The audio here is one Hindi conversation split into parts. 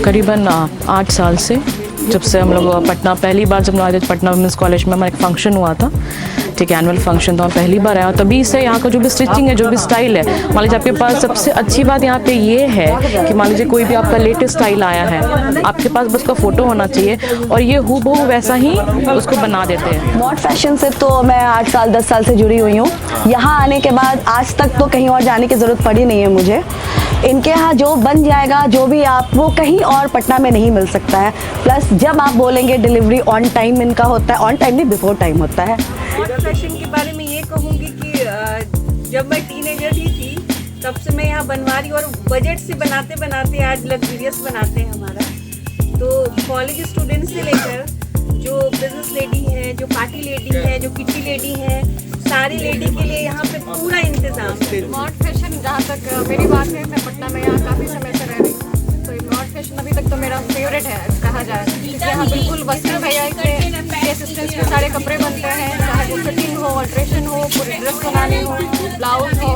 करीबन 8 साल से, जब से हम लोग पटना पहली बार जब आए थे पटना वुमेंस कॉलेज में, हमारा एक फंक्शन हुआ था, ठीक है, एनुअल फंक्शन था, पहली बार आया। तभी से यहाँ का जो भी स्टिचिंग है, जो भी स्टाइल है, मान लीजिए आपके पास सबसे अच्छी बात यहाँ पे ये है कि मान लीजिए कोई भी आपका लेटेस्ट स्टाइल आया है, आपके पास बस उसका फ़ोटो होना चाहिए और ये हूबहू वैसा ही उसको बना देते हैं। मॉड फैशन से तो मैं 8 साल 10 साल से जुड़ी हुई हूँ। यहाँ आने के बाद आज तक तो कहीं और जाने की ज़रूरत पड़ी नहीं है मुझे। इनके यहाँ जो बन जाएगा, जो भी आप, वो कहीं और पटना में नहीं मिल सकता है। प्लस जब आप बोलेंगे डिलीवरी ऑन टाइम इनका होता है, ऑन टाइम नहीं बिफोर टाइम होता है। मॉड फैशन के बारे में ये कहूँगी कि जब मैं टीनेजर ही थी तब से मैं यहाँ बनवा रही हूँ, और बजट से बनाते बनाते आज लग्जरियस बनाते हैं हमारा। तो कॉलेज स्टूडेंट से लेकर जो बिजनेस लेडी हैं, जो पार्टी लेडी हैं, जो किटी लेडी हैं, सारी लेडी के लिए यहाँ पे पूरा इंतजाम है। मॉड फैशन, जहाँ तक मेरी बात है, मैं पटना में यहाँ काफ़ी समय से रह रही हूँ, तो मॉड फैशन अभी तक तो मेरा फेवरेट है कहा जाए, क्योंकि यहाँ बिल्कुल वस्त्र भैया के असिस्टेंस में सारे कपड़े बनते हैं, चाहे वो फिटिंग हो, अल्ट्रेशन हो, पूरी ड्रेस बनानी हो, ब्लाउज हो,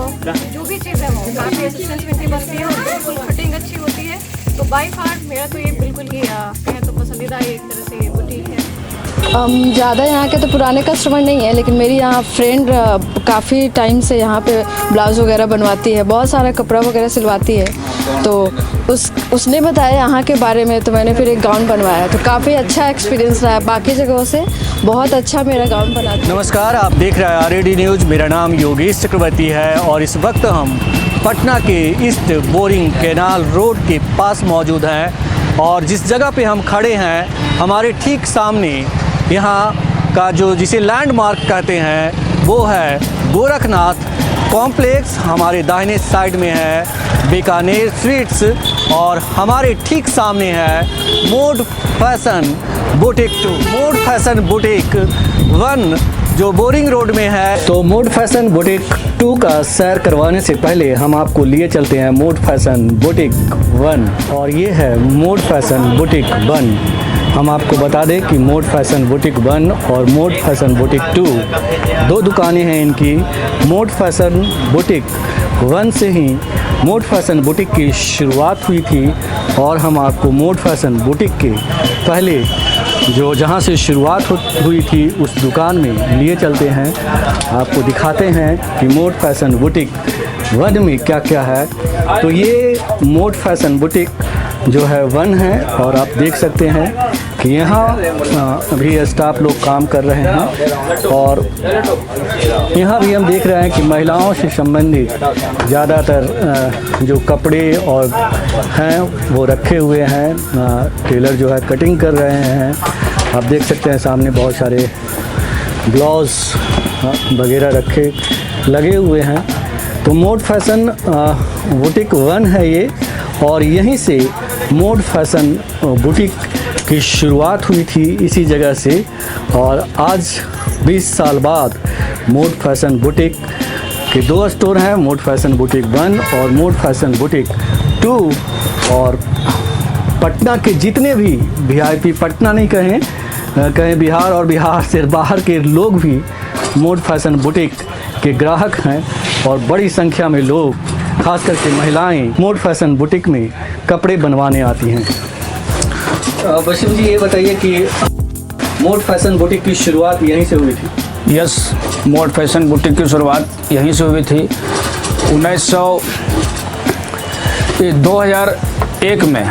जो भी चीज़ें हो, काफ़ी असिस्टेंस में इनकी बनती है और बिल्कुल फिटिंग अच्छी होती है। तो बाई फार मेरा तो ये बिल्कुल ही कहें तो पसंदीदा एक तरह से ये बुटीक है। ज़्यादा यहाँ के तो पुराने कस्टमर नहीं है, लेकिन मेरी यहाँ फ्रेंड काफ़ी टाइम से यहाँ पे ब्लाउज़ वगैरह बनवाती है, बहुत सारा कपड़ा वगैरह सिलवाती है। तो उसने बताया यहाँ के बारे में, तो मैंने फिर एक गाउन बनवाया, तो काफ़ी अच्छा एक्सपीरियंस रहा। बाकी जगहों से बहुत अच्छा मेरा गाउन बना। नमस्कार, आप देख रहे हैं आरएडी न्यूज़। मेरा नाम योगेश चक्रवर्ती है और इस वक्त हम पटना के ईस्ट बोरिंग कैनाल रोड के पास मौजूद हैं, और जिस जगह पे हम खड़े हैं हमारे ठीक सामने यहाँ का जो जिसे लैंडमार्क कहते हैं वो है गोरखनाथ कॉम्प्लेक्स। हमारे दाहिने साइड में है बीकानेर स्वीट्स और हमारे ठीक सामने है mode fashion boutique 2, mode fashion boutique 1 जो बोरिंग रोड में है। तो मोड फैशन बुटीक 2 का सैर करवाने से पहले हम आपको लिए चलते हैं मोड फैशन बुटीक 1, और ये है मोड फैशन बुटीक 1। हम आपको बता दें कि मोड फैशन बुटीक 1 और मोड फैशन बुटीक 2 दो दुकानें हैं इनकी। मोड फैशन बुटीक 1 से ही मोड फैशन बुटीक की शुरुआत हुई थी, और हम आपको मोड फैशन बुटीक के पहले जो जहां से शुरुआत हुई थी उस दुकान में लिए चलते हैं, आपको दिखाते हैं कि मोड फैशन बुटीक 1 में क्या क्या है। तो ये मोड फैशन बुटीक जो है 1 है, और आप देख सकते हैं कि यहाँ अभी स्टाफ लोग काम कर रहे हैं, और यहाँ भी हम देख रहे हैं कि महिलाओं से संबंधित ज़्यादातर जो कपड़े और हैं वो रखे हुए हैं। टेलर जो है कटिंग कर रहे हैं। आप देख सकते हैं सामने बहुत सारे ब्लाउज वगैरह लगे हुए हैं। तो मोड फैशन बुटीक 1 है ये, और यहीं से मोड फैशन बुटीक की शुरुआत हुई थी इसी जगह से, और आज 20 साल बाद मोड फैशन बुटीक के 2 स्टोर हैं, मोड फैशन बुटीक 1 और मोड फैशन बुटीक 2। और पटना के जितने भी वीआईपी, पटना नहीं कहें बिहार और बिहार से बाहर के लोग भी मोड फैशन बुटीक के ग्राहक हैं, और बड़ी संख्या में लोग, खास करके महिलाएं, मोड फैशन बुटीक में कपड़े बनवाने आती हैं। बशीम जी, ये बताइए कि मोड फैशन बुटीक की शुरुआत यहीं से हुई थी? यस, मोड फैशन बुटीक की शुरुआत यहीं से हुई थी। 2001 में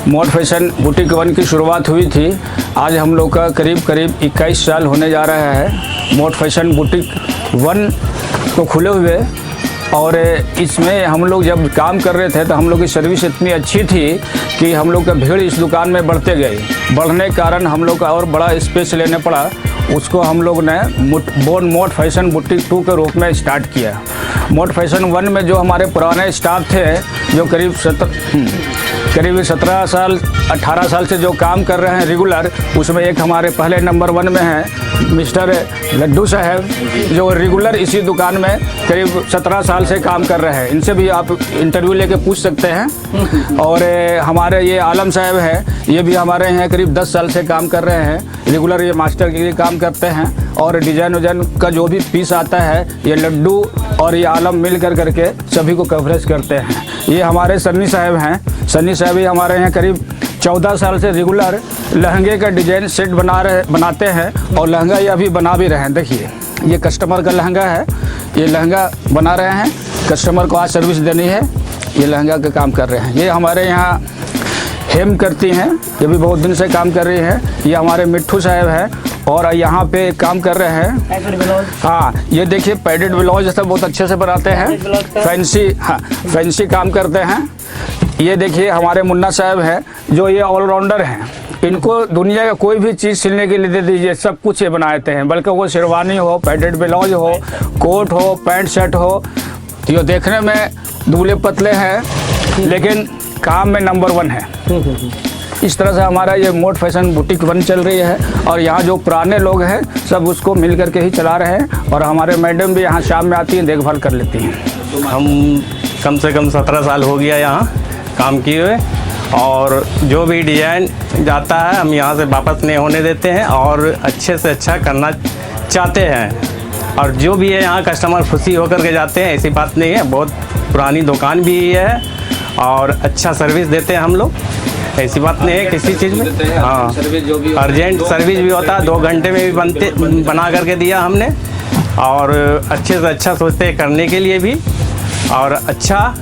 मोड फैशन बुटीक 1 की शुरुआत हुई थी। आज हम लोग का करीब 21 साल होने जा रहा है मोड फैशन बुटीक 1 को खुले हुए, और इसमें हम लोग जब काम कर रहे थे तो हम लोग की सर्विस इतनी अच्छी थी कि हम लोग का भीड़ इस दुकान में बढ़ते गई। बढ़ने के कारण हम लोग का और बड़ा स्पेस लेने पड़ा। उसको हम लोग ने मोड फैशन बुटीक 2 के रूप में स्टार्ट किया। मोड फैशन 1 में जो हमारे पुराने स्टाफ थे, जो करीब 17 साल 18 साल से जो काम कर रहे हैं रेगुलर, उसमें एक हमारे पहले नंबर 1 में हैं मिस्टर लड्डू साहब, जो रेगुलर इसी दुकान में करीब 17 साल से काम कर रहे हैं। इनसे भी आप इंटरव्यू लेके पूछ सकते हैं। और हमारे ये आलम साहब हैं, ये भी हमारे यहाँ करीब 10 साल से काम कर रहे हैं रेगुलर, ये मास्टर के लिए काम करते हैं। और डिजाइन उजाइन का जो भी पीस आता है, ये लड्डू और ये आलम मिल करके सभी को कवरेज करते हैं। ये हमारे सन्नी साहब हैं। सन्नी साहब ही हमारे यहाँ करीब 14 साल से रेगुलर लहंगे का डिजाइन सेट बनाते हैं और लहंगा ये अभी बना भी रहे हैं। देखिए ये कस्टमर का लहंगा है, ये लहंगा बना रहे हैं, कस्टमर को आज सर्विस देनी है, ये लहंगा का काम कर रहे हैं। ये हमारे यहाँ हेम करती हैं, ये भी बहुत दिन से काम कर रही हैं। ये हमारे मिट्ठू साहब हैं और यहाँ पे काम कर रहे हैं। हाँ ये देखिए पैडेड ब्लाउज सब बहुत अच्छे से बनाते हैं, फैंसी, हाँ फैंसी काम करते हैं। ये देखिए हमारे मुन्ना साहब हैं जो ये ऑलराउंडर हैं, इनको दुनिया का कोई भी चीज़ सिलने के लिए दे दीजिए सब कुछ ये बनाते हैं, बल्कि वो शेरवानी हो, पैडेड ब्लाउज हो, कोट हो, पैंट शर्ट हो। ये देखने में दूल्हे पतले हैं लेकिन काम में नंबर 1 है। इस तरह से हमारा ये मोड फैशन बुटीक 1 चल रही है और यहाँ जो पुराने लोग हैं सब उसको मिल करके ही चला रहे हैं और हमारे मैडम भी यहाँ शाम में आती हैं, देखभाल कर लेती हैं। हम कम से कम 17 साल हो गया यहाँ काम किए हुए और जो भी डिजाइन जाता है हम यहाँ से वापस नहीं होने देते हैं और अच्छे से अच्छा करना चाहते हैं और जो भी है यहाँ कस्टमर खुशी होकर के जाते हैं, ऐसी बात नहीं है। बहुत पुरानी दुकान भी है और अच्छा सर्विस देते हैं हम लोग, ऐसी बात नहीं है किसी चीज़ में। हाँ अर्जेंट सर्विस भी होता है, 2 घंटे में भी बना करके दिया हमने और अच्छे से अच्छा सोचते हैं करने के लिए भी और अच्छा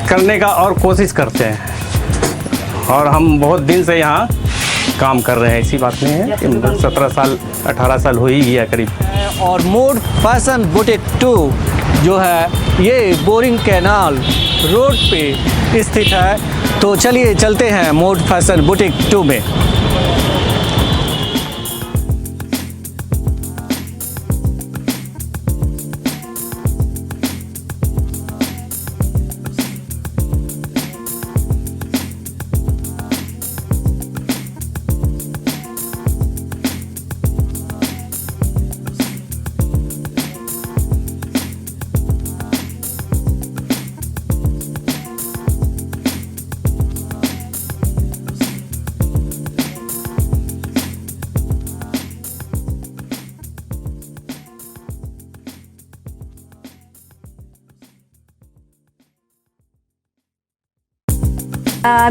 करने का और कोशिश करते हैं और हम बहुत दिन से यहाँ काम कर रहे हैं, ऐसी बात नहीं है कि 17 साल 18 साल हो ही गया करीब। और मोड फैशन बुटीक 2 जो है ये बोरिंग कैनाल रोड पे स्थित है। तो चलिए चलते हैं मोड फैशन बुटीक 2 में।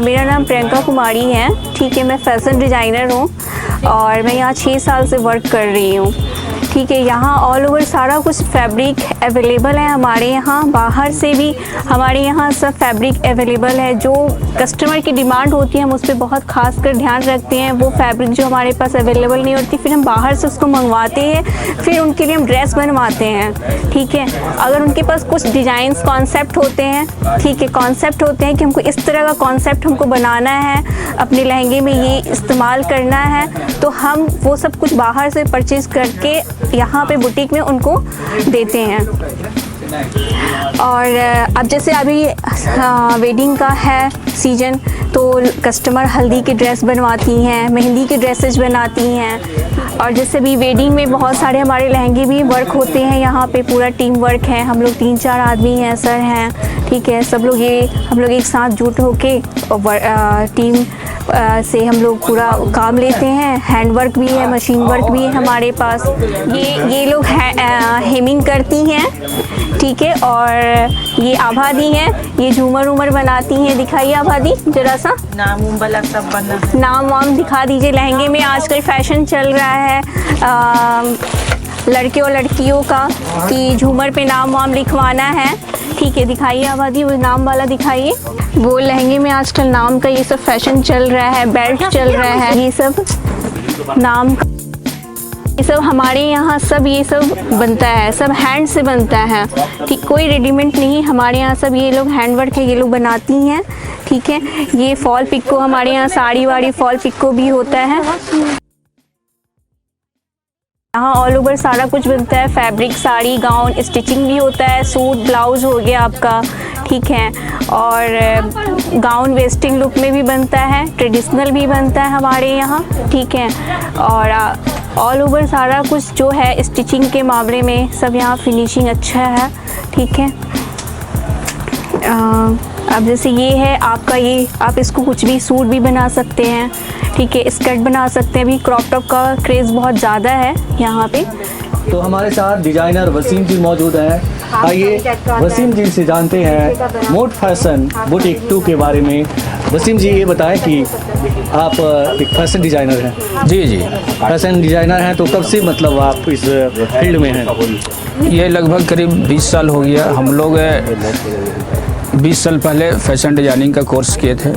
मेरा नाम प्रियंका कुमारी है, ठीक है। मैं फैशन डिज़ाइनर हूँ और मैं यहाँ 6 साल से वर्क कर रही हूँ, ठीक है। यहाँ ऑल ओवर सारा कुछ फैब्रिक अवेलेबल है हमारे यहाँ, बाहर से भी हमारे यहाँ सब फैब्रिक अवेलेबल है। जो कस्टमर की डिमांड होती है हम उस पर बहुत खास कर ध्यान रखते हैं। वो फैब्रिक जो हमारे पास अवेलेबल नहीं होती फिर हम बाहर से उसको मंगवाते हैं, फिर उनके लिए हम ड्रेस बनवाते हैं, ठीक है। अगर उनके पास कुछ डिज़ाइंस कॉन्सेप्ट होते हैं, ठीक है, कॉन्सेप्ट होते हैं कि हमको इस तरह का कॉन्सेप्ट हमको बनाना है, अपने लहंगे में ये इस्तेमाल करना है, तो हम वो सब कुछ बाहर से परचेज़ करके यहाँ पे बुटीक में उनको देते हैं। और अब जैसे अभी वेडिंग का है सीजन, तो कस्टमर हल्दी की ड्रेस बनवाती हैं, मेहंदी की ड्रेसेस बनाती हैं। और जैसे भी वेडिंग में बहुत सारे हमारे लहंगे भी वर्क होते हैं, यहाँ पे पूरा टीम वर्क है, हम लोग 3-4 आदमी हैं, सर हैं, ठीक है। सब लोग हम लोग एक साथ जुट होके टीम से हम लोग पूरा काम लेते हैं। हैंड वर्क भी है, मशीन वर्क भी है हमारे पास। ये लोग हेमिंग करती हैं, ठीक है। और ये आभा दी हैं, ये झूमर उमर बनाती हैं। दिखाइए आभा दी जरा सा, नाम वाला सब बना, नाम वाम दिखा दीजिए। लहंगे में आजकल फैशन चल रहा है लड़के और लड़कियों का कि झूमर पे नाम वाम लिखवाना है, ठीक है। दिखाइए आबादी, वो नाम वाला दिखाइए। वो लहंगे में आजकल नाम का ये सब फैशन चल रहा है, बेल्ट चल रहा है, ये सब नाम, ये सब हमारे यहाँ सब ये सब बनता है, सब हैंड से बनता है, ठीक। कोई रेडीमेड नहीं, हमारे यहाँ सब ये लोग हैंड वर्क है, ये लोग बनाती हैं, ठीक है। ये फॉल पिको हमारे यहाँ साड़ी वाड़ी फॉल पिको भी होता है। यहाँ ऑल ओवर सारा कुछ बनता है, फैब्रिक, साड़ी, गाउन, स्टिचिंग भी होता है, सूट ब्लाउज हो गया आपका, ठीक है। और गाउन वेस्टिंग लुक में भी बनता है, ट्रेडिशनल भी बनता है हमारे यहाँ, ठीक है। और ऑल ओवर सारा कुछ जो है स्टिचिंग के मामले में सब यहाँ फिनिशिंग अच्छा है, ठीक है। अब जैसे ये है आपका, ये आप इसको कुछ भी सूट भी बना सकते हैं, ठीक है, स्कर्ट बना सकते हैं। अभी क्रॉप टॉप का क्रेज़ बहुत ज़्यादा है यहाँ पे। तो हमारे साथ डिजाइनर वसीम जी मौजूद हैं। आइए वसीम जी से जानते हैं मोड फैशन बुटीक 2 के बारे में। वसीम जी, ये बताएं कि आप एक फैशन डिज़ाइनर हैं। जी जी, फैशन डिज़ाइनर हैं तो कब से मतलब आप इस फील्ड में हैं? ये लगभग करीब 20 साल हो गया। हम लोग 20 साल पहले फैशन डिजाइनिंग का कोर्स किए थे।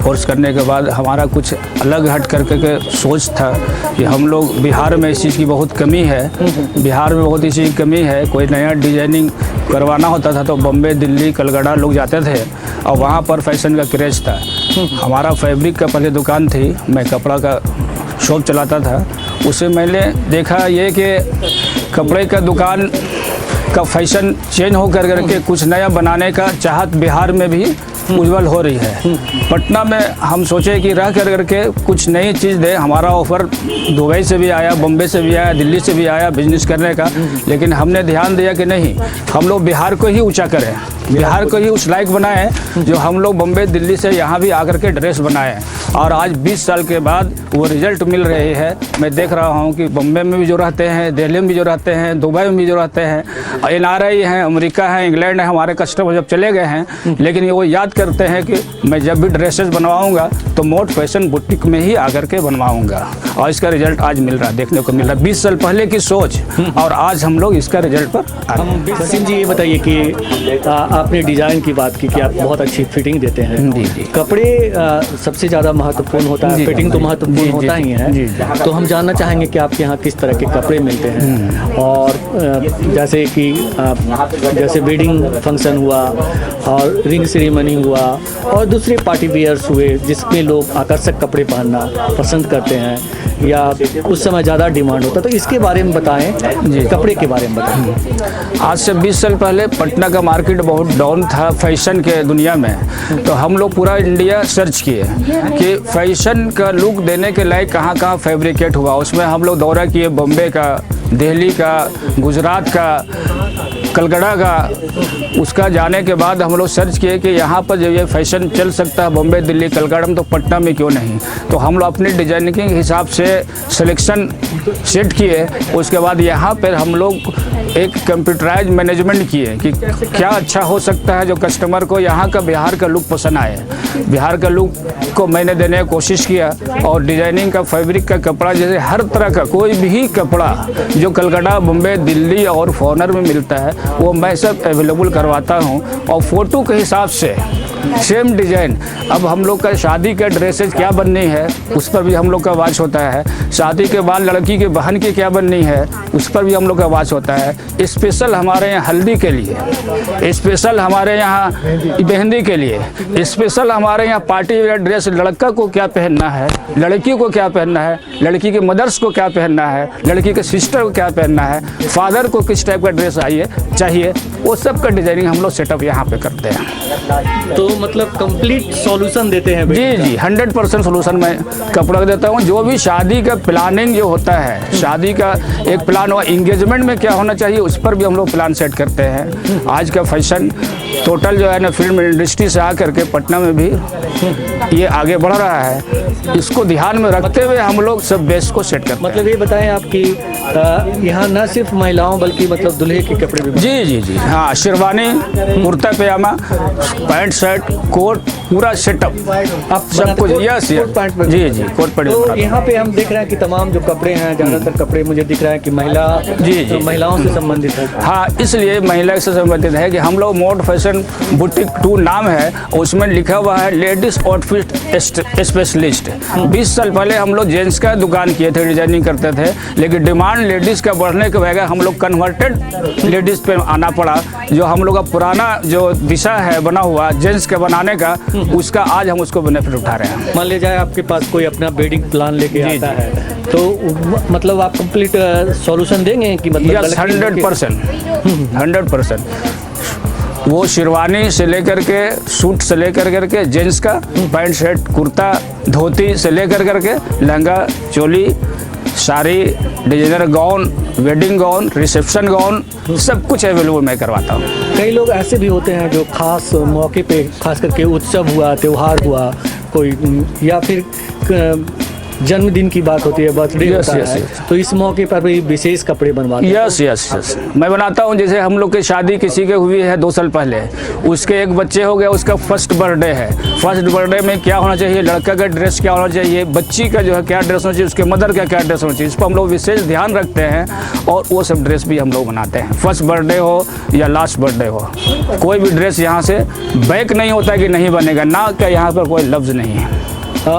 कोर्स करने के बाद हमारा कुछ अलग हट करके के सोच था कि हम लोग बिहार में इस चीज़ की बहुत कमी है, बिहार में बहुत इस चीज़ की कमी है। कोई नया डिजाइनिंग करवाना होता था तो बम्बे, दिल्ली, कलकत्ता लोग जाते थे और वहाँ पर फैशन का क्रेज था। हमारा फैब्रिक का पहले दुकान थी, मैं कपड़ा का शॉप चलाता था। उसे मैंने देखा ये कि कपड़े का दुकान का फैशन चेंज हो करके कुछ नया बनाने का चाहत बिहार में भी उज्जवल हो रही है। पटना में हम सोचे कि रह करके कुछ नई चीज़ दे। हमारा ऑफ़र दुबई से भी आया, बम्बे से भी आया, दिल्ली से भी आया बिजनेस करने का, लेकिन हमने ध्यान दिया कि नहीं, हम लोग बिहार को ही ऊंचा करें, बिहार को ही उस लायक बनाएं जो हम लोग बम्बे, दिल्ली से यहाँ भी आकर के ड्रेस बनाएं। और आज 20 साल के बाद वो रिज़ल्ट मिल रहे हैं। मैं देख रहा हूँ कि बम्बे में भी जो रहते हैं, दिल्ली में भी जो रहते हैं, दुबई में भी जो रहते हैं, NRI हैं, अमेरिका है, इंग्लैंड है, हमारे कस्टमर जब चले गए हैं, लेकिन वो याद करते हैं कि मैं जब भी ड्रेसेस बनवाऊँगा तो मोड फैशन बुटीक में ही आकर के बनवाऊँगा। और इसका रिजल्ट आज मिल रहा है, देखने को मिल रहा है। 20 साल पहले की सोच और आज हम लोग इसका रिजल्ट पर। वसीम जी, ये बताइए कि आपने डिज़ाइन की बात की कि आप बहुत अच्छी फिटिंग देते हैं। जी जी, कपड़े सबसे ज़्यादा महत्वपूर्ण होता है, फिटिंग तो महत्वपूर्ण होता ही है। तो हम जानना चाहेंगे कि आपके यहाँ किस तरह के कपड़े मिलते हैं, और जैसे कि जैसे वेडिंग फंक्शन हुआ और रिंग सेरेमनी हुआ और दूसरे पार्टी वियर्स हुए जिसमें लोग आकर्षक कपड़े पहनना पसंद करते हैं या उस समय ज़्यादा डिमांड होता है, तो इसके बारे में बताएं जी, कपड़े के बारे में बताएं। आज से 20 साल पहले पटना का मार्केट बहुत डाउन था फैशन के दुनिया में। तो हम लोग पूरा इंडिया सर्च किए कि फैशन का लुक देने के लायक कहाँ कहाँ फैब्रिकेट हुआ। उसमें हम लोग दौरा किए बम्बे का, दिल्ली का, गुजरात का, कलकत्ता का। उसका जाने के बाद हम लोग सर्च किए कि यहाँ पर जब ये फैशन चल सकता है बम्बे, दिल्ली, कलकत्ता में, तो पटना में क्यों नहीं। तो हम लोग अपने डिजाइनिंग के हिसाब से सिलेक्शन सेट किए। उसके बाद यहाँ पर हम लोग एक कंप्यूटराइज मैनेजमेंट किए कि क्या अच्छा हो सकता है जो कस्टमर को यहाँ का बिहार का लुक पसंद आए। बिहार का लुक को मैंने देने की कोशिश किया और डिजाइनिंग का, फैब्रिक का कपड़ा, जैसे हर तरह का कोई भी कपड़ा जो कलकत्ता, बम्बे, दिल्ली और फॉरेनर में मिलता है वो मैं सब अवेलेबल करवाता हूँ। और फ़ोटो के हिसाब से सेम डिज़ाइन। अब हम लोग का शादी का ड्रेसेज क्या बननी है उस पर भी हम लोग का वाच होता है। शादी के बाद लड़की के बहन की क्या बननी है उस पर भी हम लोग का वाच होता है। स्पेशल हमारे यहाँ हल्दी के लिए, स्पेशल हमारे यहाँ मेहंदी के लिए, स्पेशल हमारे यहाँ पार्टी वेयर ड्रेस। लड़का को क्या पहनना है, लड़की को क्या पहनना है, लड़की के मदर्स को क्या पहनना है, लड़की के सिस्टर को क्या पहनना है, फादर को किस टाइप का ड्रेस चाहिए, वो सब का डिजाइनिंग हम लोग सेटअप यहाँ पे करते हैं। तो मतलब कंप्लीट सॉल्यूशन देते हैं। जी जी, 100% सोल्यूशन मैं कपड़ा देता हूँ। जो भी शादी का प्लानिंग जो होता है, शादी का एक प्लान हुआ, इंगेजमेंट में क्या होना चाहिए उस पर भी हम लोग प्लान सेट करते हैं। आज का फैशन टोटल जो है ना फिल्म इंडस्ट्री से आ करके पटना में भी ये आगे बढ़ रहा है। इसको ध्यान में रखते हुए हम लोग सब बेस को सेट करते हैं। मतलब ये बताएं आपकी यहाँ न सिर्फ महिलाओं बल्कि मतलब दूल्हे के कपड़े भी। जी जी जी, हाँ, शेरवानी, कुर्ता पजामा, पैंट शर्ट, कोट, पूरा सेटअप सब कुछ। यस यस, जी जी, कोट पैंट। तो यहाँ पे हम देख रहे हैं कि तमाम जो कपड़े हैं, ज़्यादातर कपड़े मुझे दिख रहा है कि जी महिलाओं से संबंधित है। हाँ, इसलिए महिला से संबंधित है कि हम लोग मोड फैशन बुटीक 2 नाम है, उसमें लिखा हुआ है लेडीज आउटफिट स्पेशलिस्ट। 20 साल पहले हम लोग जेंट्स का दुकान किए थे, डिजाइनिंग करते थे, लेकिन डिमांड लेडीज़ का बढ़ने के वजह हम लोग कन्वर्टेड लेडीज़ पे आना पड़ा। जो हम लोग का पुराना जो दिशा है बना हुआ जेंट्स के बनाने का, उसका आज हम उसको बेनिफिट उठा रहे हैं। मान ले जाए आपके पास कोई अपना वेडिंग प्लान लेके आता है तो मतलब आप कंप्लीट सॉल्यूशन देंगे कि मतलब? यस, 100%। वो शेरवानी से लेकर के, सूट से लेकर करके, जेंट्स का पैंट शर्ट, कुर्ता, धोती से लेकर करके, लहंगा, चोली, sari, designer gown, wedding gown, reception gown, सब कुछ अवेलेबल मैं करवाता हूँ। कई लोग ऐसे भी होते हैं जो खास मौके पे, खास करके उत्सव हुआ, त्यौहार हुआ कोई, या फिर जन्मदिन की बात होती है, बर्थडे Yes, होता yes, है, yes. तो इस मौके पर भी विशेष कपड़े बनवाते हैं। यस यस यस, मैं बनाता हूँ। जैसे हम लोग की शादी किसी के हुई है 2 साल पहले, उसके एक बच्चे हो गया, उसका फर्स्ट बर्थडे है। फर्स्ट बर्थडे में क्या होना चाहिए, लड़का का ड्रेस क्या होना चाहिए, बच्ची का जो है क्या ड्रेस होना चाहिए, उसके मदर का क्या ड्रेस होना चाहिए, इस पर हम लोग विशेष ध्यान रखते हैं और वो सब ड्रेस भी हम लोग बनाते हैं। फर्स्ट बर्थडे हो या लास्ट बर्थडे हो, कोई भी ड्रेस यहाँ से बैक नहीं होता है कि नहीं बनेगा, ना क्या यहाँ पर कोई लफ्ज़ नहीं है।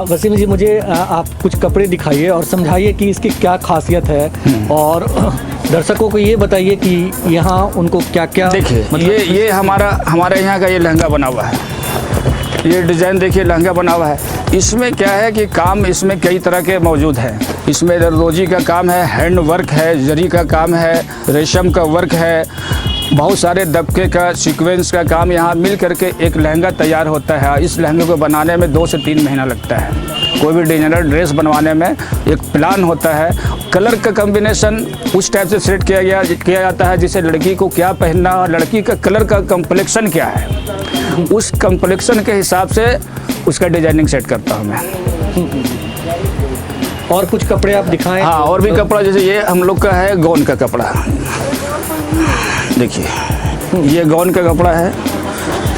वसीम जी, मुझे आप कुछ कपड़े दिखाइए और समझाइए कि इसकी क्या खासियत है, और दर्शकों को ये बताइए कि यहाँ उनको क्या क्या। देखिए ये हमारे यहाँ का ये लहंगा बना हुआ है, ये डिज़ाइन देखिए लहंगा बना हुआ है। इसमें क्या है कि काम इसमें कई तरह के मौजूद हैं। इसमें दर्दोजी का काम है, हैंड वर्क है, जरी का काम है, रेशम का वर्क है, बहुत सारे दबके का, सीक्वेंस का काम यहाँ मिल करके एक लहंगा तैयार होता है। इस लहंगे को बनाने में 2 से 3 महीना लगता है। कोई भी डिजाइनर ड्रेस बनवाने में एक प्लान होता है, कलर का कम्बिनेशन उस टाइप से सेट किया जाता है जिसे लड़की को क्या पहनना, लड़की का कलर का कम्प्लेक्शन क्या है, उस कम्प्लेक्शन के हिसाब से उसका डिजाइनिंग सेट करता हूँ मैं। और कुछ कपड़े आप दिखाएं। हाँ, और भी कपड़ा, जैसे ये हम लोग का है गौन का कपड़ा। देखिए ये गौन का कपड़ा है,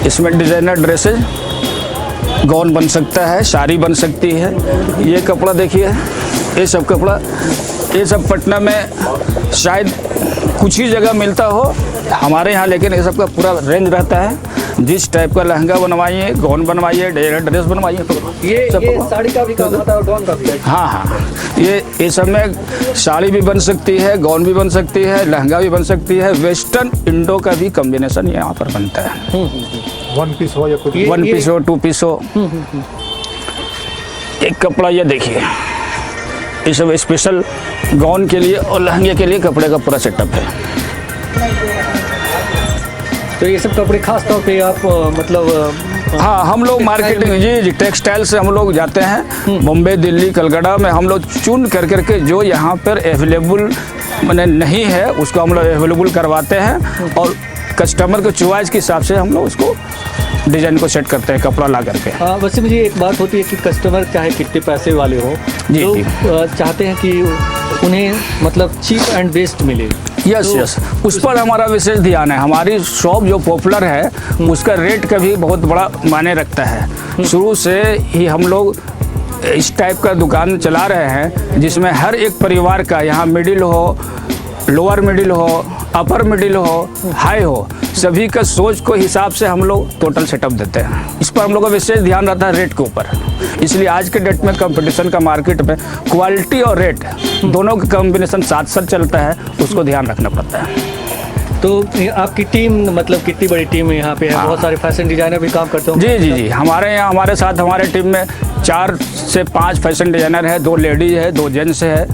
इसमें डिजाइनर ड्रेसेज गौन बन सकता है, साड़ी बन सकती है। ये कपड़ा देखिए, ये सब कपड़ा, ये सब पटना में शायद कुछ ही जगह मिलता हो हमारे यहाँ, लेकिन ये सब का पूरा रेंज रहता है। जिस टाइप का लहंगा बनवाइए, गौन बनवाइए, ड्रेस बनवाइए, ये साड़ी का भी काम होता है और गौन का भी। हाँ, ये सब में साड़ी भी बन सकती है, गौन भी बन सकती है, लहंगा भी बन सकती है, वेस्टर्न इंडो का भी कॉम्बिनेशन यहाँ पर बनता है। 1 पीस हो या कुछ, 1 पीस हो, 2 पीस हो। एक कपड़ा ये देखिए, ये सब स्पेशल गौन के लिए और लहंगे के लिए कपड़े का पूरा सेटअप है। तो ये सब कपड़े खास तौर पे आप मतलब हाँ, हम लोग मार्केटिंग जी टेक्सटाइल से हम लोग जाते हैं बॉम्बे, दिल्ली, कलकत्ता में। हम लोग चुन करके जो यहाँ पर अवेलेबल मैंने नहीं है उसको हम लोग अवेलेबल करवाते हैं और कस्टमर के चॉइस के हिसाब से हम लोग उसको डिजाइन को सेट करते हैं कपड़ा ला करके। वैसे मुझे एक बात होती है कि कस्टमर चाहे कितने पैसे वाले हो, जी, तो चाहते हैं कि उन्हें मतलब चीप एंड बेस्ट मिले। यस, उस पर हमारा विशेष ध्यान है। हमारी शॉप जो पॉपुलर है उसका रेट का भी बहुत बड़ा मायने रखता है। शुरू से ही हम लोग इस टाइप का दुकान चला रहे हैं जिसमें हर एक परिवार का, यहाँ मिडिल हो, लोअर मिडिल हो, अपर मिडिल हो, हाई हो, सभी का सोच को हिसाब से हम लोग टोटल सेटअप देते हैं। इस पर हम लोग का विशेष ध्यान रहता है रेट के ऊपर। इसलिए आज के डेट में कंपटीशन का मार्केट में क्वालिटी और रेट दोनों का कॉम्बिनेशन साथ साथ चलता है, उसको ध्यान रखना पड़ता है। तो आपकी टीम मतलब कितनी बड़ी टीम है यहाँ पे है? बहुत सारे फैशन डिजाइनर भी काम करते हो। जी, हमारे यहाँ हमारे साथ हमारे टीम में 4 से 5 फैशन डिजाइनर है, 2 लेडीज है, 2 जेंट्स है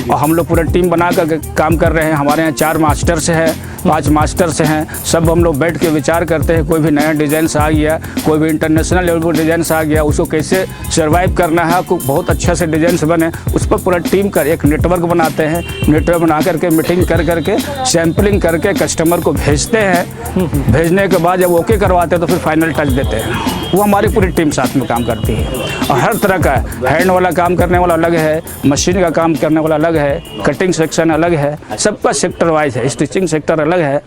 और हम लोग पूरा टीम बना कर काम कर रहे हैं। हमारे यहाँ 4 मास्टर्स हैं, 5 मास्टर्स हैं। सब हम लोग बैठ के विचार करते हैं, कोई भी नया डिज़ाइन आ गया, कोई भी इंटरनेशनल लेवल पर डिज़ाइन आ गया, उसको कैसे सर्वाइव करना है, बहुत अच्छा से डिज़ाइन बने, उस पर पूरा टीम का एक नेटवर्क बनाते हैं। नेटवर्क बना करके मीटिंग करके सैम्पलिंग करके कस्टमर को भेजते हैं। भेजने के बाद जब ओके करवाते हैं तो फिर फाइनल टच देते हैं। वो हमारी पूरी टीम साथ में काम करती है और हर तरह का हैंड वाला काम करने वाला अलग है, मशीन का काम करने वाला अलग है, कटिंग सेक्शन अलग है, सबका सेक्टर वाइज है, स्टिचिंग सेक्टर अलग है,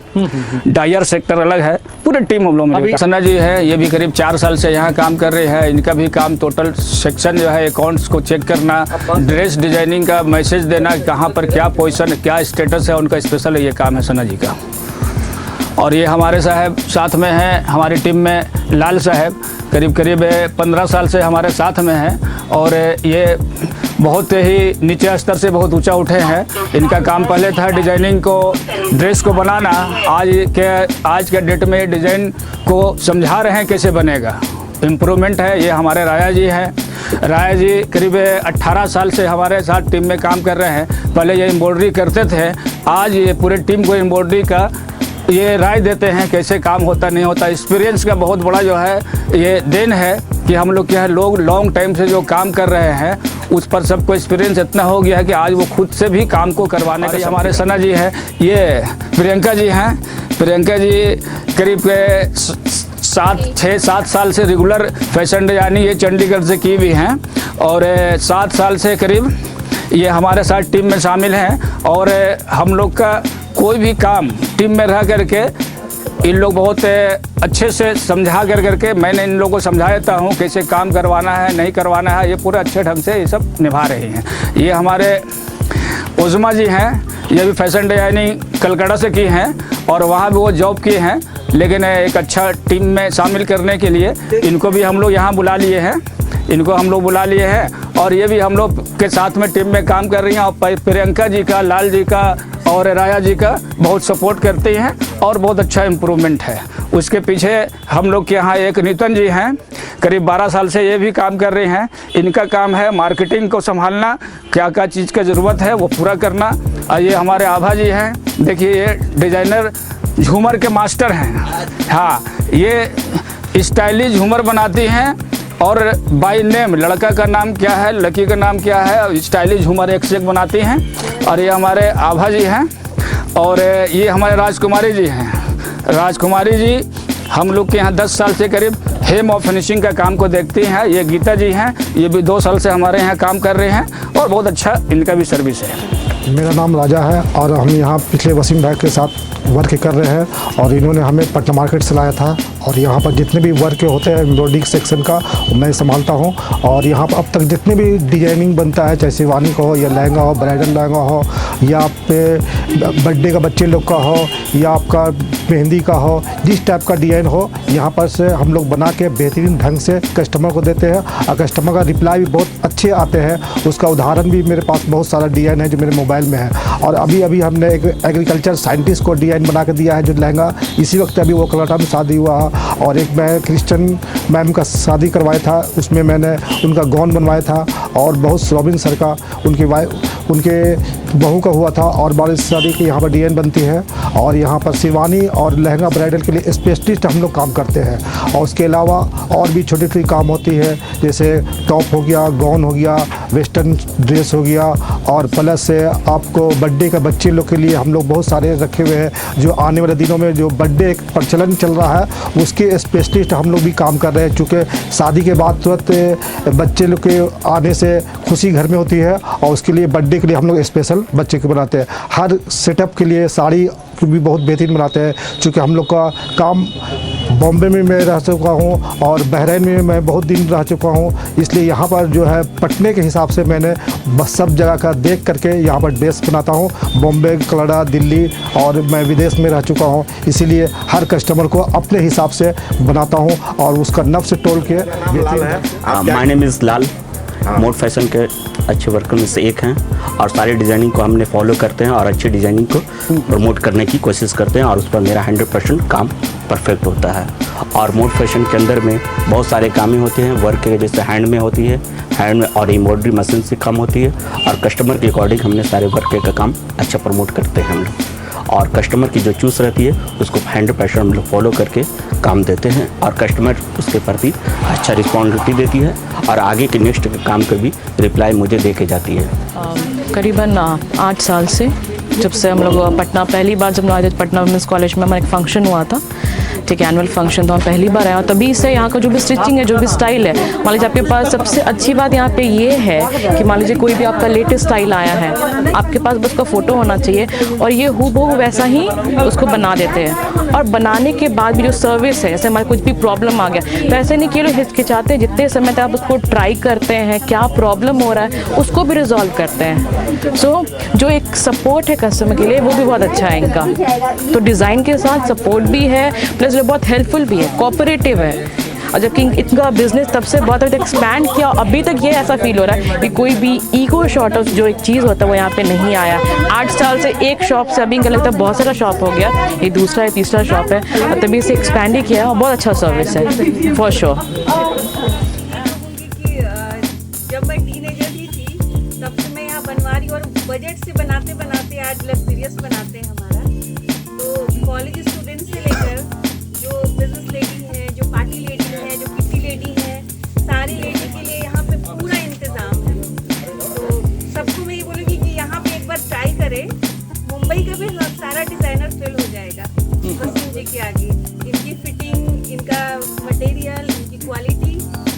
डायर सेक्टर अलग है, पूरी टीम हम लोग में। सना जी है, ये भी करीब 4 साल से यहाँ काम कर रहे हैं। इनका भी काम टोटल सेक्शन जो है अकाउंट्स को चेक करना, ड्रेस डिजाइनिंग का मैसेज देना, कहाँ पर क्या पोजीशन क्या स्टेटस है उनका, स्पेशल ये काम है सना जी का। और ये हमारे साहब साथ में हैं, हमारी टीम में लाल साहब करीब 15 साल से हमारे साथ में हैं और ये बहुत ही नीचे स्तर से बहुत ऊंचा उठे हैं। इनका काम पहले था डिजाइनिंग को, ड्रेस को बनाना। आज के डेट में डिज़ाइन को समझा रहे हैं कैसे बनेगा, इम्प्रूवमेंट है। ये हमारे राया जी हैं। राया जी करीब 18 साल से हमारे साथ टीम में काम कर रहे हैं। पहले ये एम्ब्रॉयडरी करते थे, आज ये पूरे टीम को एम्ब्रॉयडरी का ये राय देते हैं कैसे काम होता नहीं होता। एक्सपीरियंस का बहुत बड़ा जो है ये देन है कि हम लोग क्या है, लोग लॉन्ग टाइम से जो काम कर रहे हैं उस पर सबको एक्सपीरियंस इतना हो गया है कि आज वो खुद से भी काम को करवाने का। हमारे सना जी हैं, ये प्रियंका जी हैं। प्रियंका जी करीब 6-7 साल से रेगुलर फैशन डिजाइनिंग ये चंडीगढ़ से की भी हैं और 7 साल से करीब ये हमारे साथ टीम में शामिल हैं और हम लोग का कोई भी काम टीम में रह करके इन लोग बहुत अच्छे से समझा करके मैंने इन लोगों को समझा देता हूँ कैसे काम करवाना है नहीं करवाना है। ये पूरे अच्छे ढंग से ये सब निभा रहे हैं। ये हमारे उज़मा जी हैं, ये भी फैशन डिजाइनिंग कलकत्ता से की हैं और वहाँ भी वो जॉब किए हैं, लेकिन एक अच्छा टीम में शामिल करने के लिए इनको भी हम लोग यहाँ बुला लिए हैं। और ये भी हम लोग के साथ में टीम में काम कर रही हैं और प्रियंका जी का, लाल जी का और राया जी का बहुत सपोर्ट करते हैं और बहुत अच्छा इम्प्रूवमेंट है। उसके पीछे हम लोग के यहाँ एक नितिन जी हैं, करीब 12 साल से ये भी काम कर रहे हैं। इनका काम है मार्केटिंग को संभालना, क्या क्या चीज़ का ज़रूरत है वो पूरा करना। और ये हमारे आभा जी हैं, देखिए ये डिज़ाइनर झूमर के मास्टर हैं। हाँ, ये स्टाइलिश झूमर बनाती हैं और बाय नेम, लड़का का नाम क्या है, लड़की का नाम क्या है, और स्टाइलिश झूमर एक से एक बनाती हैं। और ये हमारे आभा जी हैं और ये हमारे राजकुमारी जी हैं। राजकुमारी जी हम लोग के यहाँ 10 साल से करीब हेम और फिनिशिंग का काम को देखती हैं। ये गीता जी हैं, ये भी 2 साल से हमारे यहाँ काम कर रहे हैं और बहुत अच्छा इनका भी सर्विस है। मेरा नाम राजा है और हम यहाँ पिछले वसीम भाई के साथ वर्क कर रहे हैं और इन्होंने हमें पटना मार्केट से लाया था और यहाँ पर जितने भी वर्क होते हैं एम्ब्रॉयडरी सेक्शन का मैं संभालता हूँ। और यहाँ पर अब तक जितने भी डिजाइनिंग बनता है, चाहे शेरवानी का हो या लहंगा हो, ब्राइडल लहंगा हो या बर्थडे का बच्चे लोग का हो या आपका मेहंदी का हो, जिस टाइप का डिज़ाइन हो यहाँ पर से हम लोग बना के बेहतरीन ढंग से कस्टमर को देते हैं और कस्टमर का रिप्लाई भी बहुत अच्छे आते हैं। उसका उदाहरण भी मेरे पास बहुत सारा डिज़ाइन है जो मेरे मोबाइल में है। और अभी हमने एक एग्रीकल्चर साइंटिस्ट को डिज़ाइन बना के दिया है जो लहंगा इसी वक्त अभी वो कलकत्ता में शादी हुआ और एक मैं क्रिश्चियन मैम का शादी करवाया था, उसमें मैंने उनका गाउन बनवाया था। और बहुत रॉबिन सर का उनके बहू का हुआ था और बारिश शादी की यहाँ पर डिज़ाइन बनती है। और यहाँ पर शेरवानी और लहंगा ब्राइडल के लिए स्पेशलिस्ट हम लोग काम करते हैं। और उसके अलावा और भी छोटी छोटी काम होती है, जैसे टॉप हो गया, गाउन हो गया, वेस्टर्न ड्रेस हो गया और प्लस से आपको बर्थडे का बच्चे लोग के लिए हम लोग बहुत सारे रखे हुए हैं। जो आने वाले दिनों में जो बर्थडे एक प्रचलन चल रहा है उसके स्पेशलिस्ट हम लोग भी काम कर रहे हैं, चूँकि शादी के बाद तुरंत बच्चे लोग के आने से खुशी घर में होती है और उसके लिए बर्थडे के लिए हम लोग स्पेशल बच्चे को बनाते हैं। हर सेटअप के लिए साड़ी भी बहुत बेहतरीन बनाते हैं, चूँकि हम लोग का काम बॉम्बे में मैं रह चुका हूँ और बहरीन में मैं बहुत दिन रह चुका हूँ, इसलिए यहाँ पर जो है पटने के हिसाब से मैंने बस सब जगह का देख करके यहाँ पर ड्रेस बनाता हूँ। बॉम्बे, कनाडा, दिल्ली और मैं विदेश में रह चुका हूँ, इसीलिए हर कस्टमर को अपने हिसाब से बनाता हूँ और उसका नफ्स तोल के बेहतरीन है। My name is Lal, mode fashion के अच्छे वर्कर में से एक हैं और सारी डिज़ाइनिंग को हमने फॉलो करते हैं और अच्छी डिज़ाइनिंग को प्रमोट करने की कोशिश करते हैं और उस पर मेरा 100% काम परफेक्ट होता है। और मोड फैशन के अंदर में बहुत सारे कामें होते हैं, वर्क के जैसे हैंड में होती है, हैंड में और एम्ब्रॉयडरी मशीन से काम होती है और कस्टमर के अकॉर्डिंग हमने सारे वर्क का काम अच्छा प्रमोट करते हैं हम लोग। और कस्टमर की जो चूज़ रहती है उसको 100% हम लोग फॉलो करके काम देते हैं और कस्टमर उसके प्रति अच्छा रिस्पॉन्सिबिलिटी देती है और आगे के नेक्स्ट काम का भी रिप्लाई मुझे दे के जाती है। करीबन 8 साल से जब से हम लोग पटना, पहली बार जब आए थे पटना वुमेंस कॉलेज में हमारा एक फंक्शन हुआ था, ठीक है, एनुअल फंक्शन था, पहली बार आया। तभी से यहाँ का जो भी स्टिचिंग है, जो भी स्टाइल है, मान लीजिए आपके पास सबसे अच्छी बात यहाँ पे ये है कि मान लीजिए कोई भी आपका लेटेस्ट स्टाइल आया है, आपके पास बस उसका फ़ोटो होना चाहिए और ये हूबहू वैसा ही उसको बना देते हैं। और बनाने के बाद भी जो सर्विस है, जैसे हमारे कुछ भी प्रॉब्लम आ गया तो ऐसे नहीं कि लोग हिचकिचाते हैं, जितने समय तक आप उसको ट्राई करते हैं, क्या प्रॉब्लम हो रहा है उसको भी रिजॉल्व करते हैं। सो जो एक सपोर्ट है कस्टमर के लिए वो भी बहुत अच्छा है इनका। तो डिज़ाइन के साथ सपोर्ट भी है, प्लस जो बहुत हेल्पफुल भी है, कोऑपरेटिव है। और जबकि इनका बिजनेस तब से बहुत एक्सपैंड किया, अभी तक ये ऐसा फील हो रहा है कि कोई भी ईगो शॉर्ट ऑफ जो एक चीज़ होता है वो यहाँ पे नहीं आया। 8 साल से एक शॉप से अभी इनका लगता है बहुत सारा शॉप हो गया, ये दूसरा या तीसरा शॉप है और तभी से एक्सपैंड ही किया और बहुत अच्छा सर्विस है फॉर श्योर। जब मैं टीनेजर ही थी तब से मैं यहाँ बनवा रही और बजट से बनाते बनाते आज लग्जरियस बनाते हैं हमारा। तो कॉलेज स्टूडेंट से लेकर जो बिजनेस लेडी है, जो पार्टी लेडी है, जो किटी लेडी है, सारी लेडी के लिए यहाँ पे पूरा इंतज़ाम है। तो सबको मैं ये बोलूँगी कि यहाँ पे एक बार ट्राई करें, मुंबई का भी सारा डिज़ाइनर फेल हो जाएगा वसीम जी के आगे। इनकी फिटिंग, इनका मटेरियल, इनकी क्वालिटी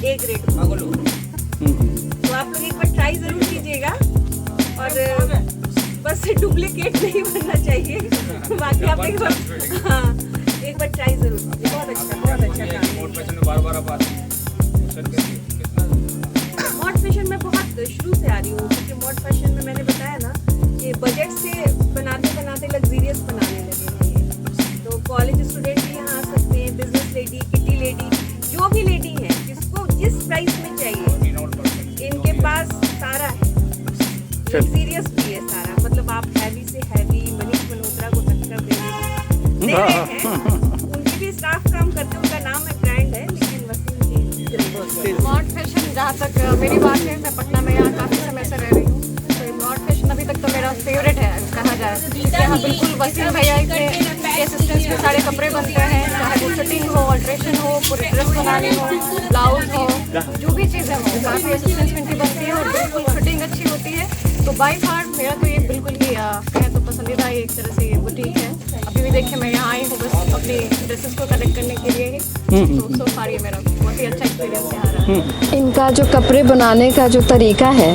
ए ग्रेड। तो डुप्लीकेट नहीं बनना चाहिए। बाकी आप एक बार ट्राई जरूर कीजिए। बहुत अच्छा काम है। मॉड फैशन में बहुत शुरू से आ रही हूँ, क्योंकि मॉड फैशन में मैंने बताया ना कि बजट से बनाते बनाते लग्जरियस बनाने लगे हैं ये। तो कॉलेज स्टूडेंट भी यहाँ आ सकते हैं, बिजनेस लेडी, किटी लेडी, जो भी लेडी है जिसको जिस प्राइस में चाहिए इनके पास सारा है। लग्जरियस भी है सारा, मतलब आप हैवी से हैवी मनीष मल्होत्रा को टक्कर दे रहे हैं। उनके भी स्टाफ काम करते हैं, उनका नाम है, ब्रांड है, लेकिन वसीम जी मॉड फैशन, जहाँ तक मेरी बात है, मैं पटना में यहाँ काफ़ी समय से रह रही हूँ, तो मॉड फैशन अभी तक तो मेरा फेवरेट है कहा जाए। यहाँ बिल्कुल वसीम भैया के असिस्टेंस में सारे कपड़े बनते हैं, चाहे वो फिटिंग हो, अल्ट्रेशन हो, पूरी ड्रेस बनानी हो, ब्लाउज हो, जो भी चीज़ें हो, काफ़ी असिस्टेंस में इनकी बनती है और बिल्कुल फिटिंग अच्छी होती है। तो बाई फार मेरा तो ये बिल्कुल ही कहें तो पसंदीदा ही एक तरह से ये बुटीक है। अभी भी देखिए मैं यहाँ आई हूँ बस अपनी ड्रेसेस को कलेक्ट करने के लिए ही, तो सो फार ये मेरा बहुत ही अच्छा एक्सपीरियंस यहाँ रहा। इनका जो कपड़े बनाने का जो तरीका है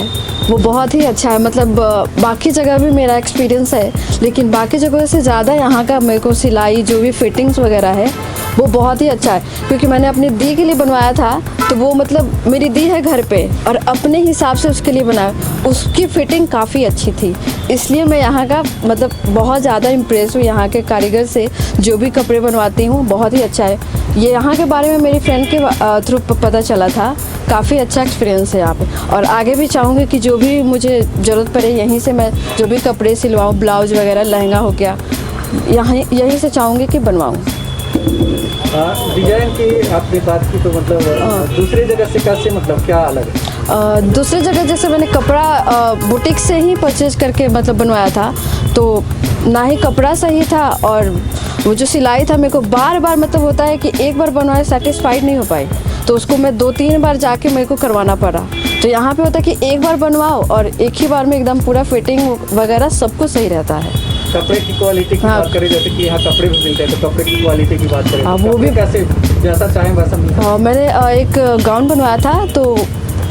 वो बहुत ही अच्छा है। मतलब बाकी जगह भी मेरा एक्सपीरियंस है, लेकिन बाकी जगह से ज़्यादा यहाँ का मेरे को सिलाई जो भी फिटिंग्स वगैरह है वो बहुत ही अच्छा है। क्योंकि मैंने अपनी दी के लिए बनवाया था, तो वो मतलब मेरी दी है घर पे और अपने हिसाब से उसके लिए बनाया, उसकी फ़िटिंग काफ़ी अच्छी थी। इसलिए मैं यहाँ का मतलब बहुत ज़्यादा इम्प्रेस हूँ यहाँ के कारीगर से, जो भी कपड़े बनवाती हूँ बहुत ही अच्छा है। ये यहाँ के बारे में मेरी फ्रेंड के थ्रू पता चला था, काफ़ी अच्छा एक्सपीरियंस है यहाँ पे। और आगे भी चाहूँगी कि जो भी मुझे ज़रूरत पड़े यहीं से मैं जो भी कपड़े सिलवाऊँ, ब्लाउज वगैरह, लहंगा हो गया, यहीं से चाहूँगी कि बनवाऊँ। डिजाइन की आपने बात की, तो मतलब दूसरी जगह से कैसे, मतलब क्या अलग है? दूसरी जगह जैसे मैंने कपड़ा बुटीक से ही परचेज करके मतलब बनवाया था, तो ना ही कपड़ा सही था और वो जो सिलाई था मेरे को बार बार मतलब होता है कि एक बार बनवाए सेटिस्फाइड नहीं हो पाई, तो उसको मैं 2-3 बार जाके मेरे को करवाना पड़ा। तो यहाँ पे होता है कि एक बार बनवाओ और एक ही बार में एकदम पूरा फिटिंग वगैरह सब कुछ सही रहता है। कपड़े की क्वालिटी की बात करें, जैसे कि यहाँ कपड़े भी मिलते हैं, तो कपड़े की क्वालिटी की बात करें, वो भी कैसे जैसा चाहें वैसा मिलता है। मैंने एक गाउन बनवाया था, तो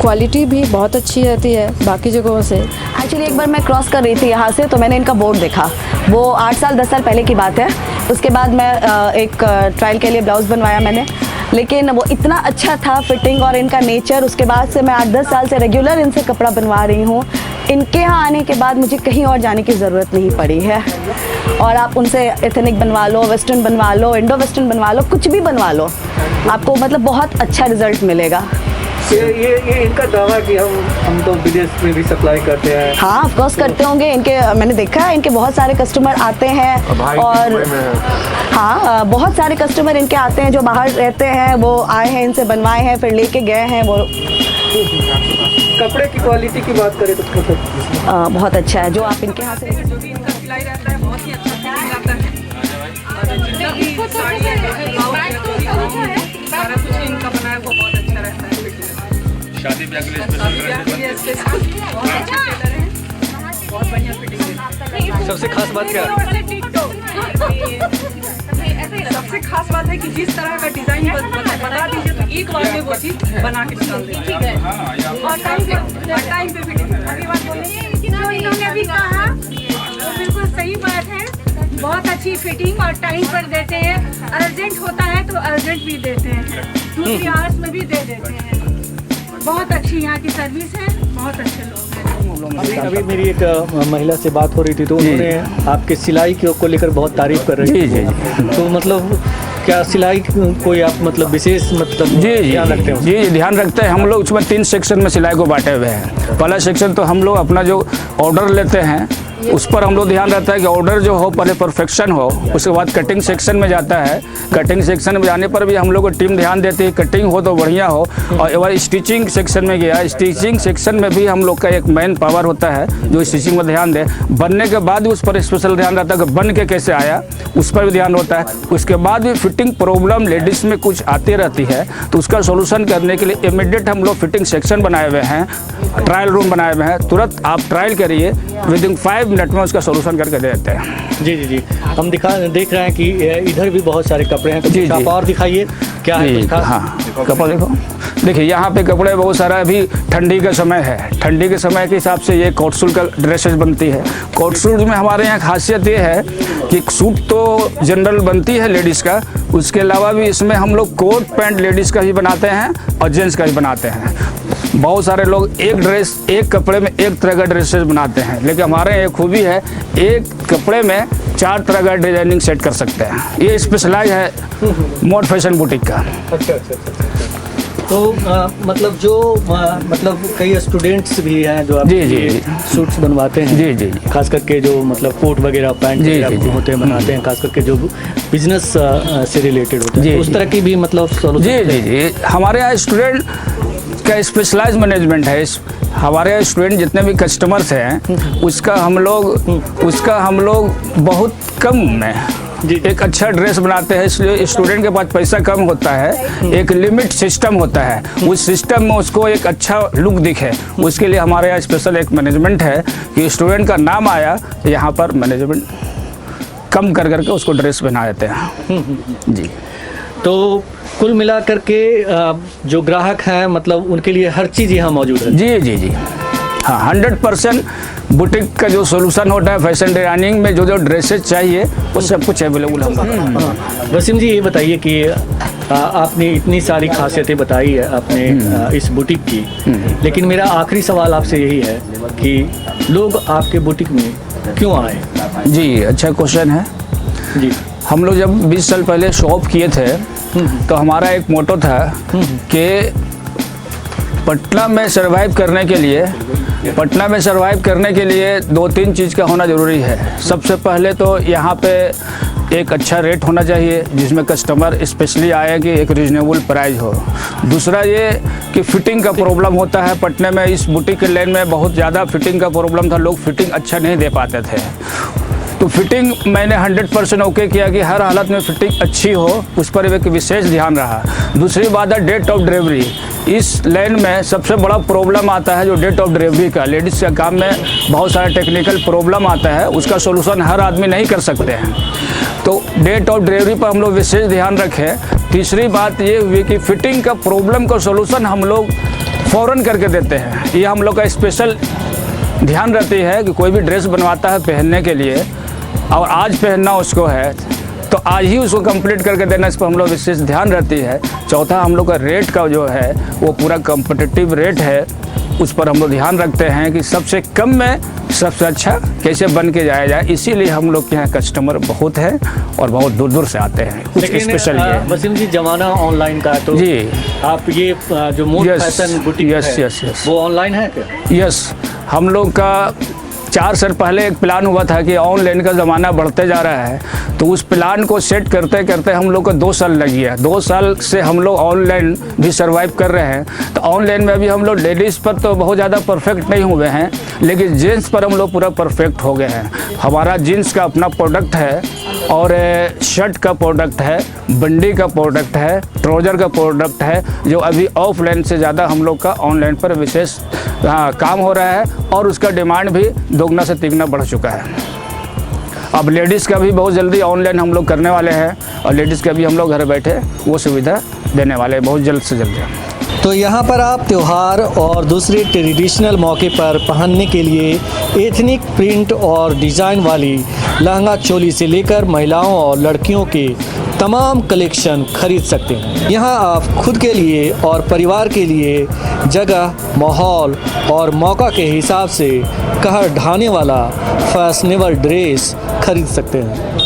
क्वालिटी भी बहुत अच्छी रहती है बाकी जगहों से। एक्चुअली एक बार मैं क्रॉस कर रही थी यहाँ से, तो मैंने इनका बोर्ड देखा, वो 8 साल 10 साल पहले की बात है। उसके बाद मैं एक ट्रायल के लिए ब्लाउज़ बनवाया मैंने, लेकिन वो इतना अच्छा था फिटिंग और इनका नेचर। उसके बाद से मैं 8-10 साल से रेगुलर इनसे कपड़ा बनवा रही हूँ। इनके यहाँ आने के बाद मुझे कहीं और जाने की ज़रूरत नहीं पड़ी है। और आप उनसे एथनिक बनवा लो, वेस्टर्न बनवा लो, इंडो वेस्टर्न बनवा लो, कुछ भी बनवा लो, आपको मतलब बहुत अच्छा रिजल्ट मिलेगा। ये इनका दावा कि हम तो विदेश में भी सप्लाई करते हैं। हाँ, ऑफ कोर्स करते होंगे। इनके मैंने देखा है, इनके बहुत सारे कस्टमर आते हैं और हाँ, बहुत सारे कस्टमर इनके आते हैं जो बाहर रहते हैं, वो आए हैं, इनसे बनवाए हैं, फिर लेके गए हैं। वो कपड़े की क्वालिटी की बात करें तो मतलब बहुत अच्छा है जो आप इनके यहाँ से जो भी इनका सिलाई रहता है बहुत ही अच्छा फिटिंग आता है। और जितना भी साड़ी है, ब्लाउज है, जो भी गाउन है, सारा कुछ इनका बनाया वो बहुत अच्छा रहता है फिटिंग। शादी ब्याह के लिए स्पेशल बहुत अच्छे टेलर हैं, बहुत बढ़िया फिटिंग है। सबसे खास बात क्या है? सबसे खास बात है कि जिस तरह का डिजाइन बता दीजिए तो एक बार में वो चीज बना के निकाल देंगे। ठीक है, और टाइम पे फिटिंग। अभी बात बोलिए जो इन्होंने भी कहा वो बिल्कुल सही बात है। बहुत अच्छी फिटिंग और टाइम पर देते हैं। अर्जेंट होता है तो अर्जेंट भी देते हैं, 2-3 आवर्स में भी दे देते हैं। बहुत अच्छी यहाँ की सर्विस है, बहुत अच्छे लोग हैं। अभी मेरी एक महिला से बात हो रही थी, तो उन्होंने आपके सिलाई को लेकर बहुत तारीफ कर रही थी। तो मतलब क्या सिलाई कोई आप मतलब विशेष मतलब ध्यान रखते हैं? जी ध्यान रखते हैं हम लोग। उसमें 3 सेक्शन में सिलाई को बांटे हुए हैं। पहला सेक्शन तो हम लोग अपना जो ऑर्डर लेते हैं उस पर हम लोग ध्यान रहता है कि ऑर्डर जो हो पहले परफेक्शन हो। उसके बाद कटिंग सेक्शन में जाता है। कटिंग सेक्शन में जाने पर भी हम लोग को टीम ध्यान देती है कटिंग हो तो बढ़िया हो। और एक बार स्टिचिंग सेक्शन में गया, स्टिचिंग सेक्शन में भी हम लोग का एक मैन पावर होता है जो स्टिचिंग में ध्यान दे। बनने के बाद भी उस पर स्पेशल ध्यान रहता है कि बन के कैसे आया, उस पर भी ध्यान होता है। उसके बाद भी फिटिंग प्रॉब्लम लेडीज़ में कुछ आती रहती है, तो उसका सोल्यूशन करने के लिए इमीडिएट हम लोग फिटिंग सेक्शन बनाए हुए हैं, ट्रायल रूम बनाए हुए हैं। तुरंत आप ट्रायल करिए, विदिन 5 मिनट में उसका सोल्यूशन करके दे देते हैं। जी जी जी, हम देख रहे हैं कि इधर भी बहुत सारे कपड़े हैं, तो जी आप और दिखाइए क्या है कुछ खास? हाँ, कपड़ा देखो, देखिए यहाँ पे कपड़े बहुत सारा, अभी ठंडी का समय है, ठंडी के समय के हिसाब से ये कोट सूट का ड्रेसेस बनती है। कोट सूट में हमारे यहाँ खासियत ये है कि सूट तो जनरल बनती है लेडीज़ का, उसके अलावा भी इसमें हम लोग कोट पैंट लेडीज़ का भी बनाते हैं और जेंट्स का भी बनाते हैं। बहुत सारे लोग एक ड्रेस, एक कपड़े में एक तरह का ड्रेसेस बनाते हैं, लेकिन हमारे यहाँ खूबी है एक कपड़े में 4 तरह का डिजाइनिंग सेट कर सकते हैं। ये स्पेशलाइज है मोड फैशन बुटीक का। अच्छा। तो मतलब जो मतलब कई स्टूडेंट्स भी हैं जो जी सूट्स बनवाते हैं, जी खास करके जो मतलब कोट वगैरह पैंट वगैरह होते हैं बनाते हैं, खास करके जो बिजनेस से रिलेटेड होते हैं, उस तरह की भी मतलब जी हमारे यहाँ स्टूडेंट का स्पेशलाइज मैनेजमेंट है। हमारे यहाँ स्टूडेंट जितने भी कस्टमर्स हैं उसका हम लोग बहुत कम में एक अच्छा ड्रेस बनाते हैं। इसलिए स्टूडेंट के पास पैसा कम होता है, एक लिमिट सिस्टम होता है, उस सिस्टम में उसको एक अच्छा लुक दिखे, उसके लिए हमारे यहाँ स्पेशल एक मैनेजमेंट है कि स्टूडेंट का नाम आया, यहाँ पर मैनेजमेंट कम कर करके उसको ड्रेस बना देते हैं। जी, तो कुल मिलाकर के जो ग्राहक हैं मतलब उनके लिए हर चीज़ यहाँ मौजूद है। जी हाँ, 100% बुटीक का जो सोल्यूशन होता है फैशन डिजाइनिंग में, जो ड्रेसेस चाहिए वो सब कुछ अवेलेबल है। वसीम जी, ये बताइए कि आपने इतनी सारी खासियतें बताई है आपने इस बुटीक की, लेकिन मेरा आखिरी सवाल आपसे यही है कि लोग आपके बुटीक में क्यों आए? जी, अच्छा क्वेश्चन है जी। हम लोग जब 20 साल पहले शॉप किए थे तो हमारा एक मोटो था कि पटना में सरवाइव करने के लिए 2-3 चीज़ का होना ज़रूरी है। सबसे पहले तो यहाँ पे एक अच्छा रेट होना चाहिए जिसमें कस्टमर स्पेशली आए कि एक रीजनेबल प्राइस हो। दूसरा ये कि फ़िटिंग का प्रॉब्लम होता है पटना में, इस बुटीक के लाइन में बहुत ज़्यादा फ़िटिंग का प्रॉब्लम था, लोग फिटिंग अच्छा नहीं दे पाते थे। तो फिटिंग मैंने 100% ओके किया कि हर हालत में फिटिंग अच्छी हो, उस पर एक विशेष ध्यान रहा। दूसरी बात है डेट ऑफ डिलीवरी। इस लाइन में सबसे बड़ा प्रॉब्लम आता है जो डेट ऑफ डिलीवरी का। लेडीज़ के काम में बहुत सारा टेक्निकल प्रॉब्लम आता है, उसका सोल्यूशन हर आदमी नहीं कर सकते हैं, तो डेट ऑफ डिलीवरी पर हम लोग विशेष ध्यान रखें। तीसरी बात ये हुई कि फिटिंग का प्रॉब्लम का सोल्यूशन हम लोग फ़ौरन करके देते हैं। ये हम लोग का स्पेशल ध्यान रहती है कि कोई भी ड्रेस बनवाता है पहनने के लिए और आज पहनना उसको है तो आज ही उसको कंप्लीट करके देना, इस पर हम लोग विशेष ध्यान रहती है। चौथा, हम लोग का रेट का जो है वो पूरा कॉम्पिटिटिव रेट है, उस पर हम लोग ध्यान रखते हैं कि सबसे कम में सबसे अच्छा कैसे बन के जाया जाए। इसीलिए हम लोग के यहाँ कस्टमर बहुत है और बहुत दूर दूर से आते हैं। कुछ स्पेशल ये वसीम जी, जमाना ऑनलाइन का है तो जी आप ये जो मोड फैशन बुटीक है वो ऑनलाइन है क्या? यस, हम लोग का 4 साल पहले एक प्लान हुआ था कि ऑनलाइन का ज़माना बढ़ते जा रहा है, तो उस प्लान को सेट करते करते हम लोग को 2 साल लग गया। 2 साल से हम लोग ऑनलाइन भी सर्वाइव कर रहे हैं। तो ऑनलाइन में अभी हम लोग लेडीज़ पर तो बहुत ज़्यादा परफेक्ट नहीं हुए हैं, लेकिन जेंट्स पर हम लोग पूरा परफेक्ट हो गए हैं। हमारा जीन्स का अपना प्रोडक्ट है और शर्ट का प्रोडक्ट है, बंडी का प्रोडक्ट है, ट्राउज़र का प्रोडक्ट है, जो अभी ऑफलाइन से ज़्यादा हम लोग का ऑनलाइन पर विशेष काम हो रहा है और उसका डिमांड भी दोगुना से तिगुना बढ़ चुका है। अब लेडीज़ का भी बहुत जल्दी ऑनलाइन हम लोग करने वाले हैं और लेडीज़ का भी हम लोग घर बैठे वो सुविधा देने वाले हैं बहुत जल्द से जल्द। तो यहाँ पर आप त्यौहार और दूसरे ट्रेडिशनल मौके पर पहनने के लिए एथनिक प्रिंट और डिज़ाइन वाली लहंगा चोली से लेकर महिलाओं और लड़कियों के तमाम कलेक्शन खरीद सकते हैं। यहाँ आप खुद के लिए और परिवार के लिए जगह, माहौल और मौका के हिसाब से कहर ढाने वाला फैशनेबल ड्रेस खरीद सकते हैं।